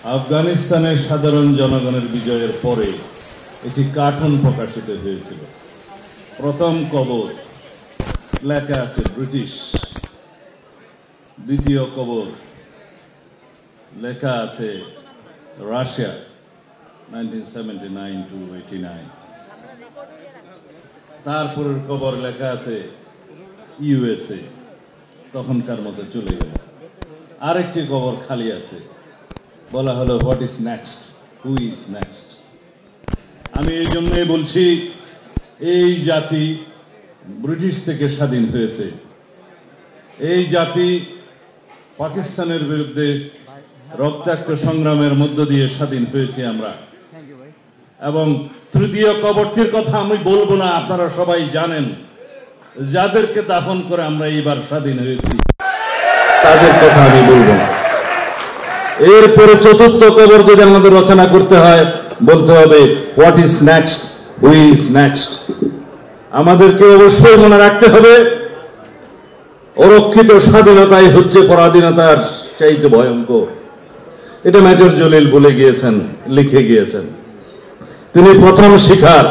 আফগানিস্তানের সাধারণ জনগণের বিজয়ের পরে একটি কার্টুন প্রকাশিত হয়েছিল। প্রথম কবর লেখা আছে ব্রিটিশ, দ্বিতীয় কবর লেখা আছে রাশিয়া 1979 to 89, তারপরের কবর লেখা আছে ইউএসএ, তখনকার মতো চলে গেল। আরেকটি কবর খালি আছে, বলা হলো what is next, who is next. আমি এই জন্যই বলছি, এই জাতি ব্রিটিশ থেকে স্বাধীন হয়েছে, এই জাতি পাকিস্তানের বিরুদ্ধে রক্তাক্ত সংগ্রামের মধ্য দিয়ে স্বাধীন হয়েছে আমরা। এবং তৃতীয় কবরটির কথা আমি বলবো না, আপনারা সবাই জানেন, যাদেরকে দাফন করে আমরা এইবার স্বাধীন হয়েছি তাদের কথা আমি বলবো না। এরপরে চতুর্থ কবর যদি আমাদের রচনা করতে হয়, বলতে হবে what is next, who is next. আমাদেরকে অবশ্যই মনে রাখতে হবে, অরক্ষিত স্বাধীনতাই হচ্ছে পরাধীনতার চাইতে ভয়ঙ্কর। এটা মেজর জলিল বলে গিয়েছেন, লিখে গিয়েছেন। তিনি প্রথম শিকার,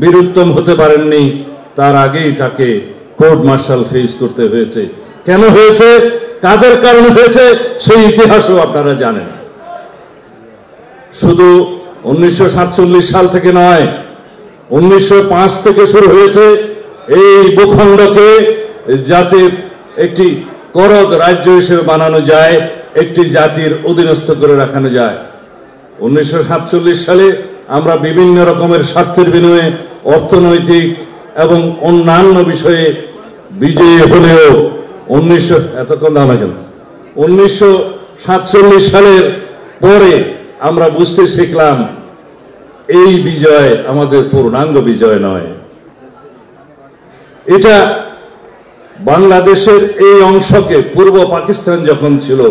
বীরুত্তম হতে পারেননি, তার আগেই তাকে কোর্ট মার্শাল ফেস করতে হয়েছে। কেন হয়েছে, কাদের কারণে হয়েছে, সেই ইতিহাসও আপনারা জানেন। শুধু 1947 সাল থেকে নয়, 1905 থেকে শুরু হয়েছে। এই ভূখণ্ডকে যাতে একটি করদ রাজ্য হিসেবে বানানো যায়, একটি জাতির অধীনস্থ করে রাখানো যায়। 1947 সালে আমরা বিভিন্ন রকমের স্বার্থের বিনিময়ে অর্থনৈতিক এবং অন্যান্য বিষয়ে বিজয়ী হলেও 1947 সালের পরে আমরা বুঝতে শিখলাম এই বিজয় আমাদের পূর্ণাঙ্গ বিজয় নয়। এটা বাংলাদেশের এই অংশকে, পূর্ব পাকিস্তান যখন ছিল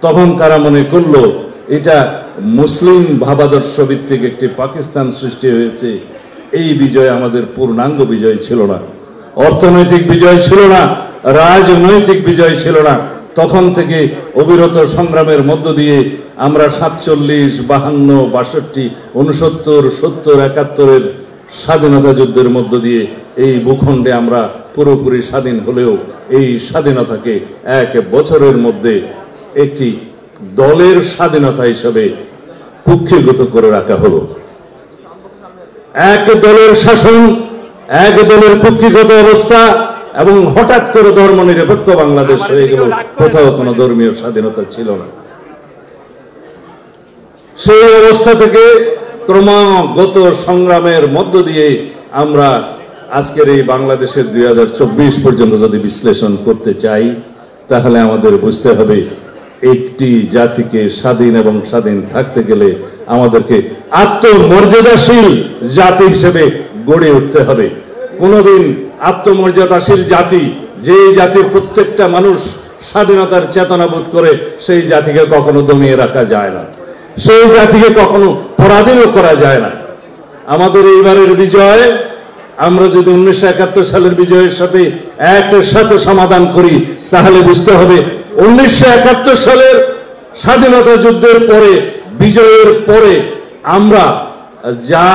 তখন তারা মনে করলো এটা মুসলিম ভাবাদর্শ ভিত্তিক একটি পাকিস্তান সৃষ্টি হয়েছে। এই বিজয় আমাদের পূর্ণাঙ্গ বিজয় ছিল না, অর্থনৈতিক বিজয় ছিল না, রাজনৈতিক বিজয় ছিল না। তখন থেকে অবিরত সংগ্রামের মধ্য দিয়ে আমরা 47, 52, 62, 69, 70, 71 স্বাধীনতা যুদ্ধের মধ্য দিয়ে এই ভূখণ্ডে আমরা পুরোপুরি স্বাধীন হলেও এই স্বাধীনতাকে এক বছরের মধ্যে একটি দলের স্বাধীনতা হিসেবে কুক্ষিগত করে রাখা হলো। এক দলের শাসন, এক দলের কুক্ষিগত অবস্থা, এবং হঠাৎ করে ধর্ম নিরপেক্ষ বাংলাদেশ হয়ে গেল। কোথাও কোনো ধর্মীয় স্বাধীনতা ছিল না। সেই অবস্থা থেকে ক্রমাগত সংগ্রামের মধ্য দিয়ে আমরা আজকের এই বাংলাদেশের 2024 পর্যন্ত যদি বিশ্লেষণ করতে চাই, তাহলে আমাদের বুঝতে হবে একটি জাতিকে স্বাধীন এবং স্বাধীন থাকতে গেলে আমাদেরকে আত্মমর্যাদাশীল জাতি হিসেবে গড়ে উঠতে হবে। কোনোদিন আত্মমর্যাদাশীল জাতি, যে জাতির প্রত্যেকটা মানুষ স্বাধীনতার চেতনা বোধ করে, সেই জাতিকে কখনো দমিয়ে রাখা যায় না, সেই জাতিকে কখনো পরাধীনও করা যায় না। আমাদের এইবারের বিজয় আমরা যদি 1971 সালের বিজয়ের সাথে একসাথে সমাধান করি, তাহলে বুঝতে হবে 1971 সালের স্বাধীনতা যুদ্ধের পরে, বিজয়ের পরে আমরা যা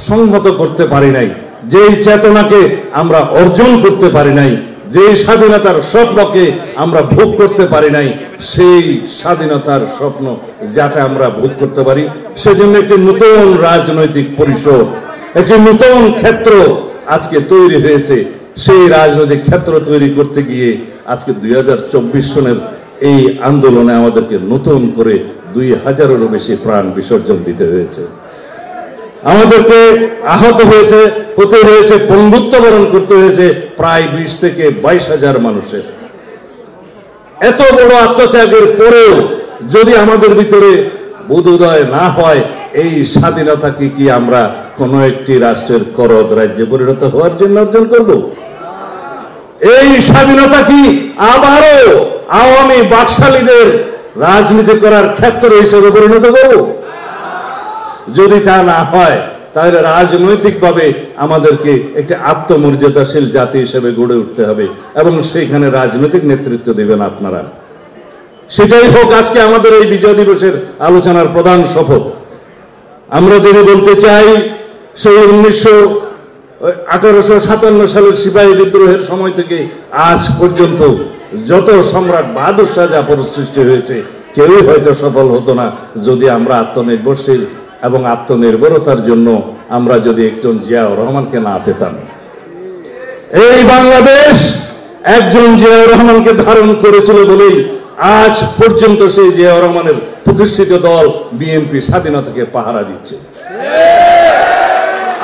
সংহত করতে পারি নাই, যেই চেতনাকে আমরা অর্জন করতে পারি নাই, যে স্বাধীনতার স্বপ্নকে আমরা ভোগ করতে পারি নাই, সেই স্বাধীনতার স্বপ্ন যাতে আমরা ভোগ করতে পারি, সেজন্য একটি নতুন রাজনৈতিক পরিসর, একটি নতুন ক্ষেত্র আজকে তৈরি হয়েছে। সেই রাজনৈতিক ক্ষেত্র তৈরি করতে গিয়ে আজকে 2024 সনের এই আন্দোলনে আমাদেরকে নতুন করে 2000-এরও বেশি প্রাণ বিসর্জন দিতে হয়েছে। আমাদেরকে আহত হতে হয়েছে, পঙ্গুত্ব বরণ করতে হয়েছে প্রায় 20 থেকে 22,000 মানুষের। এত বড় আত্মত্যাগের পরেও যদি আমাদের ভিতরে বোধোদয় না হয়, এই স্বাধীনতাকে কি আমরা কোন একটি রাষ্ট্রের করদ রাজ্যে পরিণত হওয়ার জন্য অর্জন করব? এই স্বাধীনতা কি আবারও আওয়ামী বাকশালীদের রাজনীতি করার ক্ষেত্র হিসেবে পরিণত করব? যদি তা না হয়, তাহলে রাজনৈতিকভাবে আমাদেরকে একটি আত্মমর্যাদাশীল জাতি হিসেবে গড়ে উঠতে হবে, এবং সেইখানে রাজনৈতিক নেতৃত্ব দেবেন আপনারা। সেটাই হোক আজকে আমাদের এই বিজয় দিবসের আলোচনার প্রধান শপথ। আমরা যদি বলতে চাই সেই 1857 সালের সিপাহী বিদ্রোহের সময় থেকে আজ পর্যন্ত যত সম্রাট বাহাদুর শাহ জাফর সৃষ্টি হয়েছে কেউই হয়তো সফল হতো না যদি আমরা আত্মনির্ভরশীল এবং আত্মনির্ভরতার জন্য আমরা যদি একজন জিয়াউর রহমানকে না পেতাম। এই বাংলাদেশ একজন জিয়াউর রহমানকে ধারণ করেছিল বলেই আজ পর্যন্ত সেই জিয়াউর রহমানের প্রতিষ্ঠিত দল বিএনপি স্বাধীনতাকে পাহারা দিচ্ছে।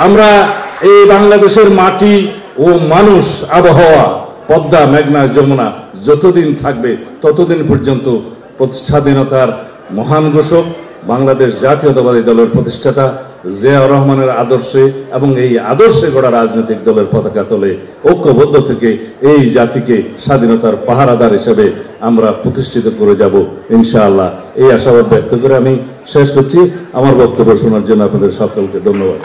আমরা এই বাংলাদেশের মাটি ও মানুষ, আবহাওয়া, পদ্মা, মেঘনা, যমুনা যতদিন থাকবে ততদিন পর্যন্ত স্বাধীনতার মহান ঘোষক বাংলাদেশ জাতীয়তাবাদী দলের প্রতিষ্ঠাতা জিয়াউর রহমানের আদর্শে এবং এই আদর্শে গড়া রাজনৈতিক দলের পতাকা তলে ঐক্যবদ্ধ থেকে এই জাতিকে স্বাধীনতার পাহারাদার হিসেবে আমরা প্রতিষ্ঠিত করে যাব ইনশাআল্লাহ। এই আশাবাদ ব্যক্ত করে আমি শেষ করছি। আমার বক্তব্য শোনার জন্য আপনাদের সকলকে ধন্যবাদ।